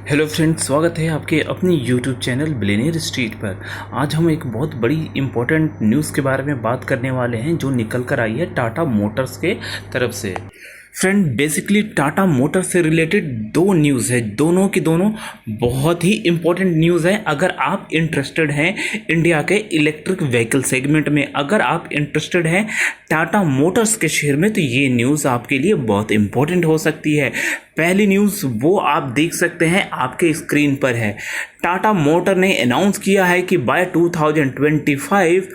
Hello friends, स्वागत है आपके अपनी यूट्यूब चैनल बिलियनियर स्ट्रीट पर। आज हम एक बहुत बड़ी इंपॉर्टेंट न्यूज़ के बारे में बात करने वाले हैं जो निकल कर आई है टाटा मोटर्स के तरफ से। फ्रेंड, बेसिकली टाटा मोटर्स से रिलेटेड दो न्यूज़ है, दोनों की दोनों बहुत ही इंपॉर्टेंट न्यूज़ है। अगर आप इंटरेस्टेड हैं इंडिया के इलेक्ट्रिक व्हीकल सेगमेंट में, अगर आप इंटरेस्टेड हैं टाटा मोटर्स के शेयर में, तो ये न्यूज़ आपके लिए बहुत इंपॉर्टेंट हो सकती है। पहली न्यूज़ वो आप देख सकते हैं, आपके स्क्रीन पर है। टाटा मोटर ने अनाउंस किया है कि by 2025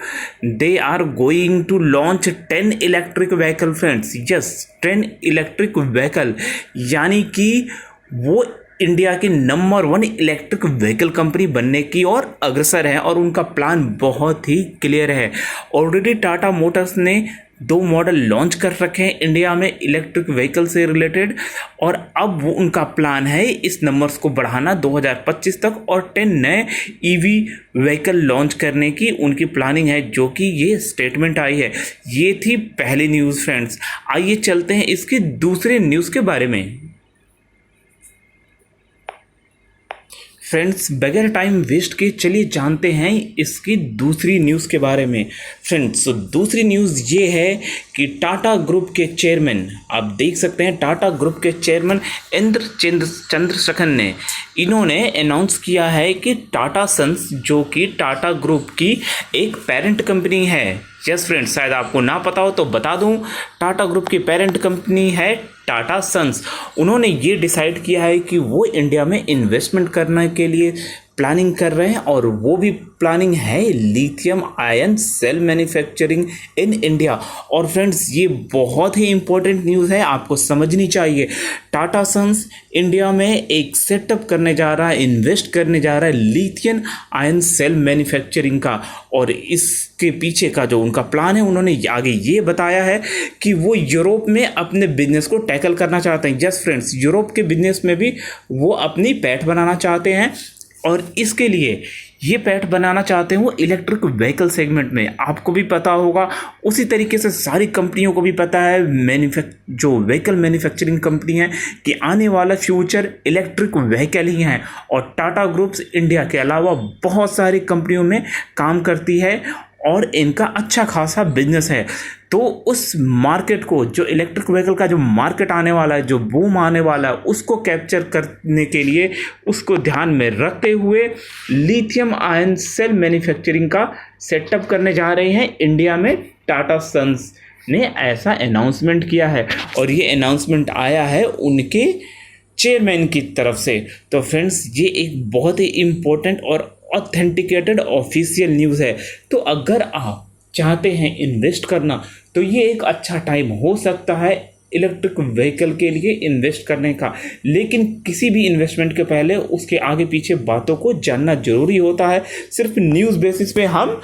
they are going to launch 10 electric vehicle. Friends, yes, 10 electric vehicle, यानी कि वो इंडिया की नंबर 1 इलेक्ट्रिक व्हीकल कंपनी बनने की ओर अग्रसर है और उनका प्लान बहुत ही क्लियर है। ऑलरेडी टाटा मोटर्स ने 2 मॉडल लॉन्च कर रखे हैं इंडिया में इलेक्ट्रिक व्हीकल से रिलेटेड, और अब वो उनका प्लान है इस नंबर्स को बढ़ाना 2025 तक और 10 नए ईवी व्हीकल लॉन्च करने की उनकी प्लानिंग है, जो कि ये स्टेटमेंट आई है। ये थी पहली न्यूज़। फ्रेंड्स, आइए चलते हैं इसकी दूसरी न्यूज़ के बारे में। फ्रेंड्स, बगैर टाइम वेस्ट के चलिए जानते हैं इसकी दूसरी न्यूज़ के बारे में। फ्रेंड्स, दूसरी न्यूज़ ये है कि टाटा ग्रुप के चेयरमैन, आप देख सकते हैं टाटा ग्रुप के चेयरमैन इंद्र चंद्रशेखर ने, इन्होंने अनाउंस किया है कि टाटा सन्स, जो कि टाटा ग्रुप की एक पेरेंट कंपनी है। यस फ्रेंड्स, शायद आपको ना पता हो तो बता दूं, टाटा ग्रुप की पेरेंट कंपनी है टाटा सन्स। उन्होंने ये डिसाइड किया है कि वो इंडिया में इन्वेस्टमेंट करने के लिए प्लानिंग कर रहे हैं, और वो भी प्लानिंग है lithium ion cell manufacturing in India. और फ्रेंड्स, ये बहुत ही इंपॉर्टेंट न्यूज़ है, आपको समझनी चाहिए। टाटा सन्स इंडिया में एक सेटअप करने जा रहा है, इन्वेस्ट करने जा रहा है लिथियम आयन सेल मैन्युफैक्चरिंग का, और इसके पीछे का जो उनका प्लान है, उन्होंने आगे ये बताया है कि वो यूरोप में अपने बिजनेस को टैकल करना चाहते हैं। जस्ट फ्रेंड्स, यूरोप के बिजनेस में भी वो अपनी पैठ बनाना चाहते हैं, और इसके लिए ये पैठ बनाना चाहते हैं वो इलेक्ट्रिक व्हीकल सेगमेंट में। आपको भी पता होगा, उसी तरीके से सारी कंपनियों को भी पता है, जो व्हीकल मैन्युफैक्चरिंग कंपनी है, कि आने वाला फ्यूचर इलेक्ट्रिक व्हीकल ही है। और टाटा ग्रुप्स इंडिया के अलावा बहुत सारी कंपनियों में काम करती है और इनका अच्छा खासा बिजनेस है। तो उस मार्केट को, जो इलेक्ट्रिक व्हीकल का जो मार्केट आने वाला है, जो बूम आने वाला है, उसको कैप्चर करने के लिए, उसको ध्यान में रखते हुए लिथियम आयन सेल मैन्युफैक्चरिंग का सेटअप करने जा रहे हैं इंडिया में। टाटा सन्स ने ऐसा अनाउंसमेंट किया है, और ये अनाउंसमेंट आया है उनके चेयरमैन की तरफ से। तो फ्रेंड्स, ये एक बहुत ही इम्पोर्टेंट और ऑथेंटिकेटेड ऑफिशियल न्यूज़ है। तो अगर आप चाहते हैं इन्वेस्ट करना, तो ये एक अच्छा टाइम हो सकता है इलेक्ट्रिक व्हीकल के लिए इन्वेस्ट करने का। लेकिन किसी भी इन्वेस्टमेंट के पहले उसके आगे पीछे बातों को जानना जरूरी होता है। सिर्फ न्यूज़ बेसिस पे हम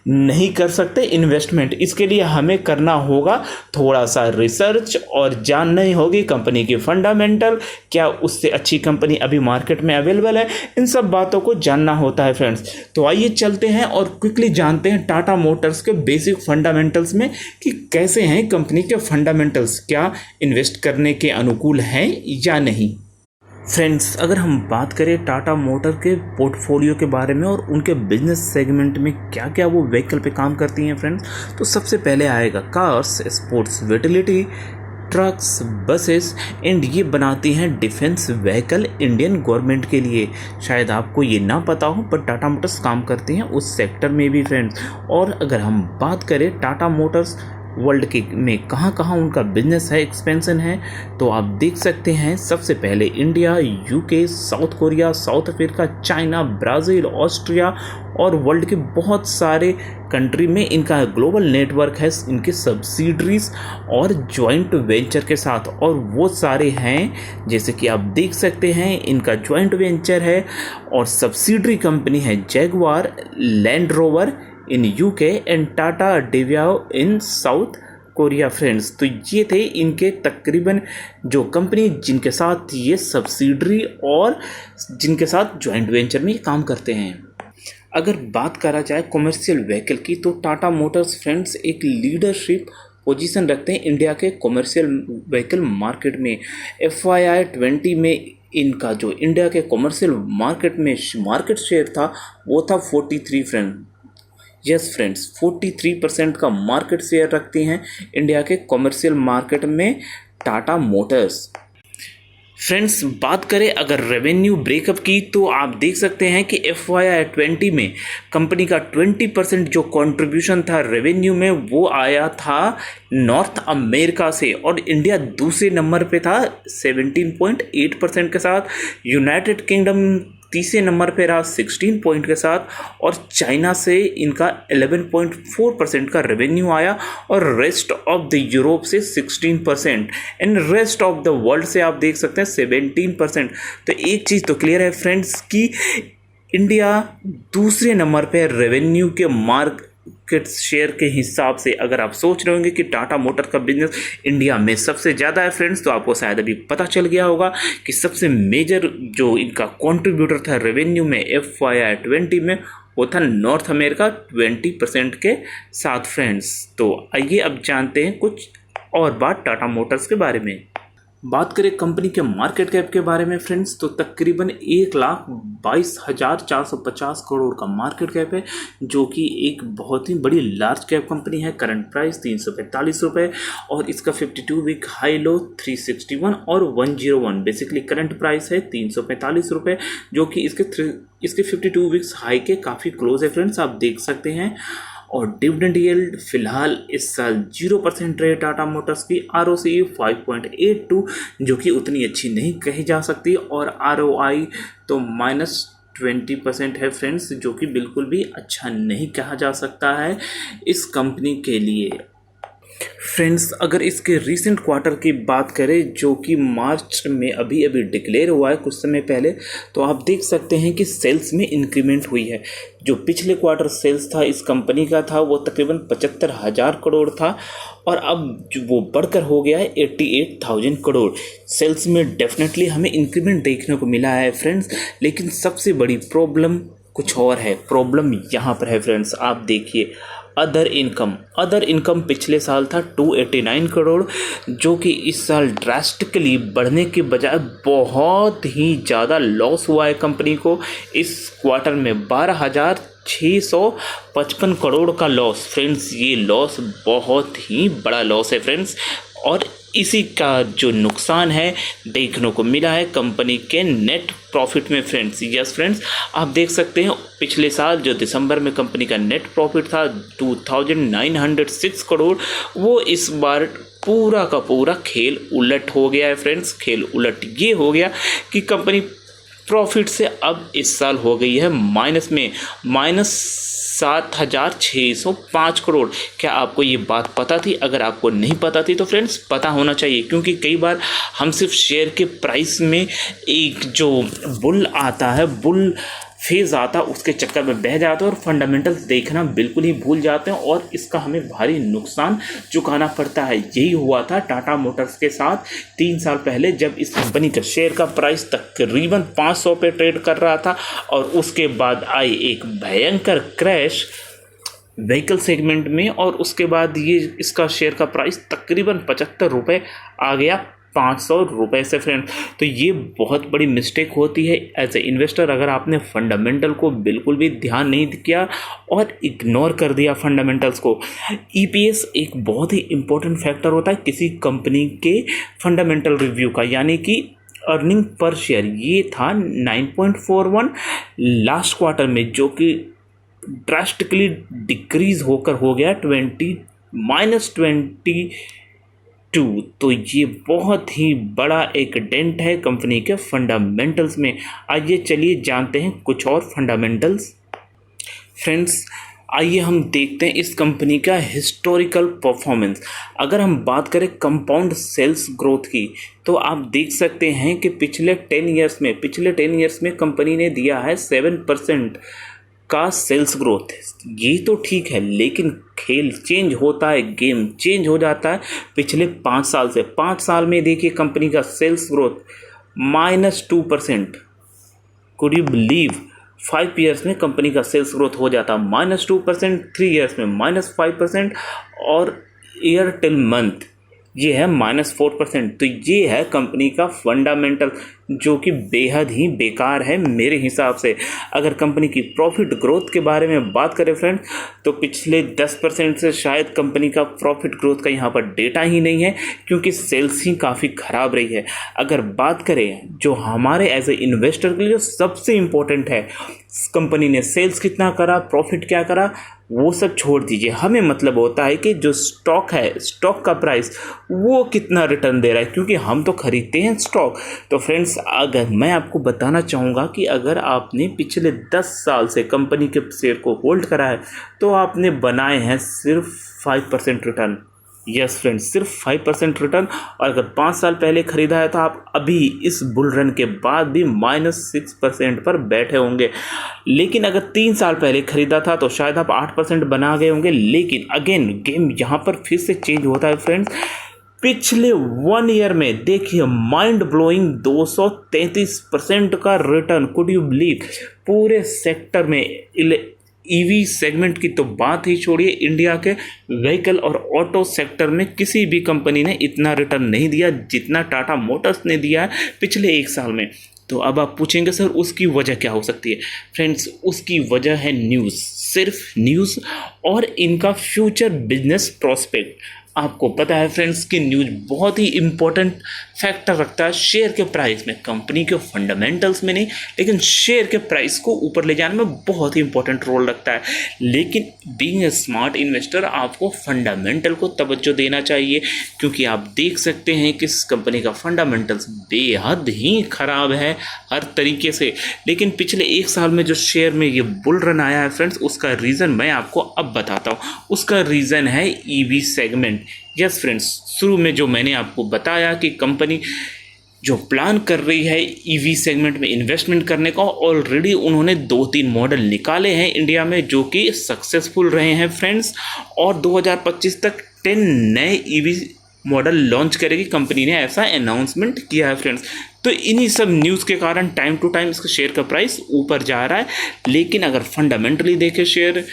नहीं कर सकते इन्वेस्टमेंट। इसके लिए हमें करना होगा थोड़ा सा रिसर्च, और जाननी होगी कंपनी की फंडामेंटल, क्या उससे अच्छी कंपनी अभी मार्केट में अवेलेबल है। इन सब बातों को जानना होता है फ्रेंड्स। तो आइए चलते हैं और क्विकली जानते हैं टाटा मोटर्स के बेसिक फंडामेंटल्स में कि कैसे हैं कंपनी के फंडामेंटल्स, क्या इन्वेस्ट करने के अनुकूल हैं या नहीं। फ्रेंड्स, अगर हम बात करें टाटा मोटर के पोर्टफोलियो के बारे में और उनके बिजनेस सेगमेंट में क्या क्या वो व्हीकल पे काम करती हैं फ्रेंड्स, तो सबसे पहले आएगा cars, sports utility, trucks, buses, and ये बनाती हैं डिफेंस व्हीकल इंडियन गवर्नमेंट के लिए। शायद आपको ये ना पता हो, पर टाटा मोटर्स काम करती हैं उस सेक्टर में भी फ्रेंड्स। और अगर हम बात करें टाटा मोटर्स वर्ल्ड के में कहाँ कहाँ उनका बिजनेस है, एक्सपेंशन है, तो आप देख सकते हैं सबसे पहले India, UK, south Korea, south Africa, China, Brazil, Austria और वर्ल्ड के बहुत सारे कंट्री में इनका ग्लोबल नेटवर्क है, इनके सब्सिडरीज और जॉइंट वेंचर के साथ। और वो सारे हैं, जैसे कि आप देख सकते हैं, इनका जॉइंट वेंचर है और सब्सिडरी कंपनी है Jaguar Land Rover in UK and Tata Daewoo in South Korea. Friends, तो ये थे इनके तकरीबन जो कंपनी जिनके साथ ये सब्सिडरी और जिनके साथ जॉइंट वेंचर में काम करते हैं। अगर बात करा जाए कमर्शियल व्हीकल की, तो टाटा मोटर्स फ्रेंड्स एक लीडरशिप पोजीशन रखते हैं इंडिया के कमर्शियल व्हीकल मार्केट में। FY 20 में इनका जो इंडिया के कॉमर्शियल मार्केट में मार्केट शेयर था वो था 43 फ्रेंड। यस फ्रेंड्स, 43% का मार्केट शेयर रखती हैं इंडिया के कॉमर्शियल मार्केट में टाटा मोटर्स। फ्रेंड्स, बात करें अगर रेवेन्यू ब्रेकअप की तो आप देख सकते हैं कि FY20 में कंपनी का 20% जो कंट्रीब्यूशन था रेवेन्यू में वो आया था नॉर्थ अमेरिका से, और इंडिया दूसरे नंबर पे था 17.8% के साथ, यूनाइटेड किंगडम तीसरे नंबर पे रहा 16 पॉइंट के साथ, और चाइना से इनका 11.4% का रेवेन्यू आया, और रेस्ट ऑफ द यूरोप से 16%, and rest of the world से आप देख सकते हैं 17%। तो एक चीज़ तो क्लियर है फ्रेंड्स कि इंडिया दूसरे नंबर पे रेवेन्यू के मार्केट शेयर के हिसाब से। अगर आप सोच रहे होंगे कि टाटा मोटर का बिजनेस इंडिया में सबसे ज़्यादा है फ्रेंड्स, तो आपको शायद अभी पता चल गया होगा कि सबसे मेजर जो इनका कंट्रीब्यूटर था रेवेन्यू में FY20 में वो था नॉर्थ अमेरिका 20% के साथ फ्रेंड्स। तो आइए अब जानते हैं कुछ और बात टाटा मोटर्स के बारे में। बात करें कंपनी के मार्केट कैप के बारे में फ्रेंड्स, तो तकरीबन 1,22,450 करोड़ का मार्केट कैप है, जो कि एक बहुत ही बड़ी लार्ज कैप कंपनी है। करंट प्राइस 345 रुपये, और इसका 52 वीक हाई लो 361 और 101। बेसिकली करंट प्राइस है 345 रुपये, जो कि इसके 52 वीक्स हाई के काफ़ी क्लोज है फ्रेंड्स, आप देख सकते हैं। और डिविडेंड यील्ड फिलहाल इस साल 0% रहे टाटा मोटर्स की। ROCE 5.82, जो कि उतनी अच्छी नहीं कही जा सकती, और ROI तो -20% है फ्रेंड्स, जो कि बिल्कुल भी अच्छा नहीं कहा जा सकता है इस कंपनी के लिए। फ्रेंड्स, अगर इसके रीसेंट क्वार्टर की बात करें जो कि मार्च में अभी डिक्लेयर हुआ है कुछ समय पहले, तो आप देख सकते हैं कि सेल्स में इंक्रीमेंट हुई है। जो पिछले क्वार्टर सेल्स था इस कंपनी का था वो तकरीबन 75,000 करोड़ था, और अब जो वो बढ़कर हो गया है 88,000 करोड़। सेल्स में डेफिनेटली हमें इंक्रीमेंट देखने को मिला है फ्रेंड्स, लेकिन सबसे बड़ी प्रॉब्लम कुछ और है। प्रॉब्लम यहाँ पर है फ्रेंड्स, आप देखिए अदर इनकम पिछले साल था 289 करोड़, जो कि इस साल ड्रास्टिकली बढ़ने के बजाय बहुत ही ज़्यादा लॉस हुआ है कंपनी को। इस क्वार्टर में 12,655 करोड़ का लॉस फ्रेंड्स, ये लॉस बहुत ही बड़ा लॉस है फ्रेंड्स, और इसी का जो नुकसान है देखने को मिला है कंपनी के नेट प्रॉफिट में फ्रेंड्स। यस फ्रेंड्स, आप देख सकते हैं पिछले साल जो दिसंबर में कंपनी का नेट प्रॉफिट था 2,906 करोड़, वो इस बार पूरा का पूरा खेल उलट हो गया है फ्रेंड्स। खेल उलट ये हो गया कि कंपनी प्रॉफिट से अब इस साल हो गई है माइनस में, -7,605 करोड़। क्या आपको ये बात पता थी? अगर आपको नहीं पता थी तो फ्रेंड्स पता होना चाहिए, क्योंकि कई बार हम सिर्फ शेयर के प्राइस में एक जो बुल आता है, बुल फेज आता है, उसके चक्कर में बह जाते हैं और फंडामेंटल्स देखना बिल्कुल ही भूल जाते हैं, और इसका हमें भारी नुकसान चुकाना पड़ता है। यही हुआ था टाटा मोटर्स के साथ 3 साल पहले, जब इस कंपनी का शेयर का प्राइस तकरीबन 500 पे ट्रेड कर रहा था, और उसके बाद आई एक भयंकर क्रैश व्हीकल सेगमेंट में, और उसके बाद ये इसका शेयर का प्राइस तकरीबन 75 रुपये आ गया 500 रुपये से फ्रेंड्स। तो ये बहुत बड़ी मिस्टेक होती है एज ए इन्वेस्टर, अगर आपने फंडामेंटल को बिल्कुल भी ध्यान नहीं किया और इग्नोर कर दिया फंडामेंटल्स को। EPS एक बहुत ही इम्पोर्टेंट फैक्टर होता है किसी कंपनी के फंडामेंटल रिव्यू का, यानी कि अर्निंग पर शेयर ये था 9.41 लास्ट क्वार्टर में, जो कि ड्रास्टिकली डिक्रीज होकर हो गया -22। तो ये बहुत ही बड़ा एक डेंट है कंपनी के फंडामेंटल्स में। आइए चलिए जानते हैं कुछ और फंडामेंटल्स फ्रेंड्स। आइए हम देखते हैं इस कंपनी का हिस्टोरिकल परफॉर्मेंस। अगर हम बात करें कंपाउंड सेल्स ग्रोथ की, तो आप देख सकते हैं कि पिछले 10 ईयर्स में कंपनी ने दिया है 7% का सेल्स ग्रोथ। ये तो ठीक है, लेकिन खेल चेंज होता है, गेम चेंज हो जाता है पिछले 5 साल से। 5 साल में देखिए कंपनी का sales growth -2%। Could you believe? 5 years में कंपनी का सेल्स ग्रोथ हो जाता -2%, 3 ईयर्स में -5%, और ईयर टिल मंथ ये है -4%। तो ये है कंपनी का फंडामेंटल, जो कि बेहद ही बेकार है मेरे हिसाब से। अगर कंपनी की प्रॉफिट ग्रोथ के बारे में बात करें फ्रेंड्स, तो पिछले 10% से शायद कंपनी का प्रॉफिट ग्रोथ का यहाँ पर डेटा ही नहीं है, क्योंकि सेल्स ही काफ़ी ख़राब रही है। अगर बात करें जो हमारे एज ए इन्वेस्टर के लिए जो सबसे इम्पोर्टेंट है, कंपनी ने सेल्स कितना करा, प्रॉफिट क्या करा, वो सब छोड़ दीजिए। हमें मतलब होता है कि जो स्टॉक है, स्टॉक का प्राइस वो कितना रिटर्न दे रहा है, क्योंकि हम तो खरीदते हैं स्टॉक। तो फ्रेंड्स, अगर मैं आपको बताना चाहूँगा कि अगर आपने पिछले 10 साल से कंपनी के शेयर को होल्ड करा है, तो आपने बनाए हैं सिर्फ 5% रिटर्न। यस फ्रेंड्स, सिर्फ 5% रिटर्न। और अगर 5 साल पहले खरीदा है तो आप अभी इस बुल रन के बाद भी -6% पर बैठे होंगे। लेकिन अगर 3 साल पहले खरीदा था तो शायद आप 8% बना गए होंगे। लेकिन अगेन गेम यहाँ पर फिर से चेंज होता है फ्रेंड्स। पिछले 1 ईयर में देखिए माइंड ब्लोइंग 233% का रिटर्न। Could you believe? पूरे सेक्टर में ईवी सेगमेंट की तो बात ही छोड़िए, इंडिया के व्हीकल और ऑटो सेक्टर में किसी भी कंपनी ने इतना रिटर्न नहीं दिया जितना टाटा मोटर्स ने दिया है पिछले 1 साल में। तो अब आप पूछेंगे सर उसकी वजह क्या हो सकती है? फ्रेंड्स, उसकी वजह है न्यूज़, सिर्फ न्यूज़ और इनका फ्यूचर बिजनेस प्रोस्पेक्ट। आपको पता है फ्रेंड्स कि न्यूज़ बहुत ही इंपॉर्टेंट फैक्टर रखता है शेयर के प्राइस में, कंपनी के फंडामेंटल्स में नहीं, लेकिन शेयर के प्राइस को ऊपर ले जाने में बहुत ही इंपॉर्टेंट रोल रखता है। लेकिन बीइंग ए स्मार्ट इन्वेस्टर आपको फंडामेंटल को तवज्जो देना चाहिए, क्योंकि आप देख सकते हैं कि इस कंपनी का फंडामेंटल्स बेहद ही ख़राब है हर तरीके से। लेकिन पिछले 1 साल में जो शेयर में ये बुल रन आया है फ्रेंड्स, उसका रीज़न मैं आपको अब बताता हूँ। उसका रीज़न है ईवी सेगमेंट। यस फ्रेंड्स, शुरू में जो मैंने आपको बताया कि कंपनी जो प्लान कर रही है ईवी सेगमेंट में इन्वेस्टमेंट करने का, ऑलरेडी उन्होंने 2-3 मॉडल निकाले हैं इंडिया में जो कि सक्सेसफुल रहे हैं फ्रेंड्स। और 2025 तक 10 नए ईवी मॉडल लॉन्च करेगी कंपनी ने, ऐसा अनाउंसमेंट किया है फ्रेंड्स। तो इन्हीं सब न्यूज़ के कारण टाइम टू टाइम इसका शेयर का प्राइस ऊपर जा रहा है। लेकिन अगर फंडामेंटली देखें शेयर,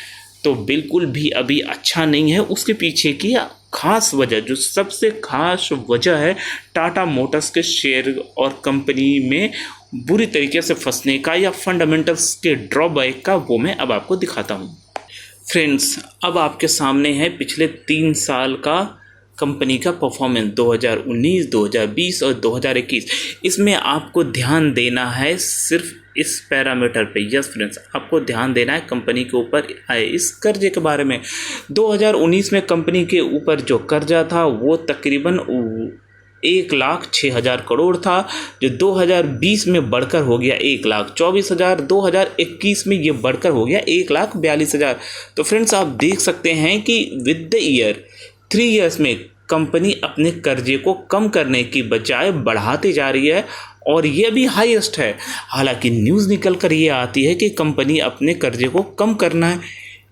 तो बिल्कुल भी अभी अच्छा नहीं है। उसके पीछे की खास वजह, जो सबसे खास वजह है टाटा मोटर्स के शेयर और कंपनी में बुरी तरीके से फंसने का या फंडामेंटल्स के ड्रॉबैक का, वो मैं अब आपको दिखाता हूँ। फ्रेंड्स, अब आपके सामने है पिछले 3 साल का कंपनी का परफॉर्मेंस 2019, 2020 और 2021। इसमें आपको ध्यान देना है सिर्फ इस पैरामीटर पे। यस फ्रेंड्स, आपको ध्यान देना है कंपनी के ऊपर आए इस कर्जे के बारे में। 2019 में कंपनी के ऊपर जो कर्जा था वो तकरीबन 1,06,000 करोड़ था, जो 2020 में बढ़कर हो गया 1,24,000। 2021 में ये बढ़कर हो गया 1,42,000। तो फ्रेंड्स, आप देख सकते हैं कि विद द ईयर 3 ईयर्स में कंपनी अपने कर्जे को कम करने की बजाय बढ़ाती जा रही है, और ये भी हाईएस्ट है। हालांकि न्यूज़ निकल कर ये आती है कि कंपनी अपने कर्जे को कम करना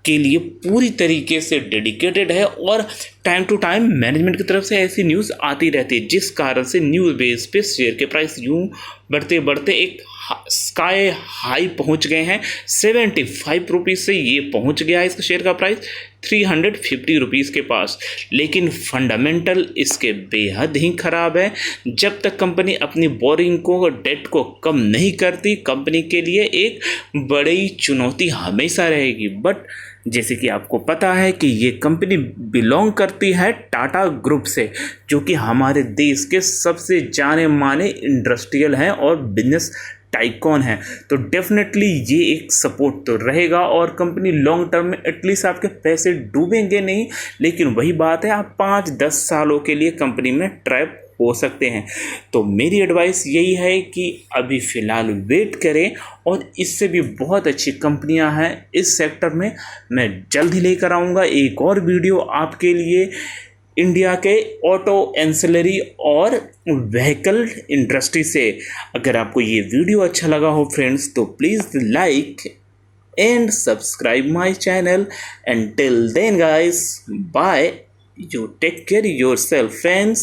के लिए पूरी तरीके से डेडिकेटेड है, और टाइम टू टाइम मैनेजमेंट की तरफ से ऐसी न्यूज़ आती रहती है, जिस कारण से न्यूज़ बेस पे शेयर के प्राइस यूँ बढ़ते बढ़ते एक स्काई हाई पहुंच गए हैं। 75 रुपीज़ से ये पहुंच गया है इसका शेयर का प्राइस 350 रुपीज़ के पास। लेकिन फंडामेंटल इसके बेहद ही ख़राब है। जब तक कंपनी अपनी बोरिंग को, डेट को कम नहीं करती, कंपनी के लिए एक बड़ी चुनौती हमेशा रहेगी। बट जैसे कि आपको पता है कि ये कंपनी बिलोंग करती है टाटा ग्रुप से, जो कि हमारे देश के सबसे जाने माने इंडस्ट्रियल हैं और बिजनेस टाइकॉन है। तो डेफिनेटली ये एक सपोर्ट तो रहेगा, और कंपनी लॉन्ग टर्म में एटलीस्ट आपके पैसे डूबेंगे नहीं। लेकिन वही बात है, आप 5-10 सालों के लिए कंपनी में ट्रैप हो सकते हैं। तो मेरी एडवाइस यही है कि अभी फ़िलहाल वेट करें, और इससे भी बहुत अच्छी कंपनियां हैं इस सेक्टर में। मैं जल्द ही लेकर आऊँगा एक और वीडियो आपके लिए इंडिया के ऑटो, एंसिलरी और व्हीकल इंडस्ट्री से। अगर आपको ये वीडियो अच्छा लगा हो फ्रेंड्स, तो please like and subscribe my channel. And till then guys, bye, you take care yourself friends।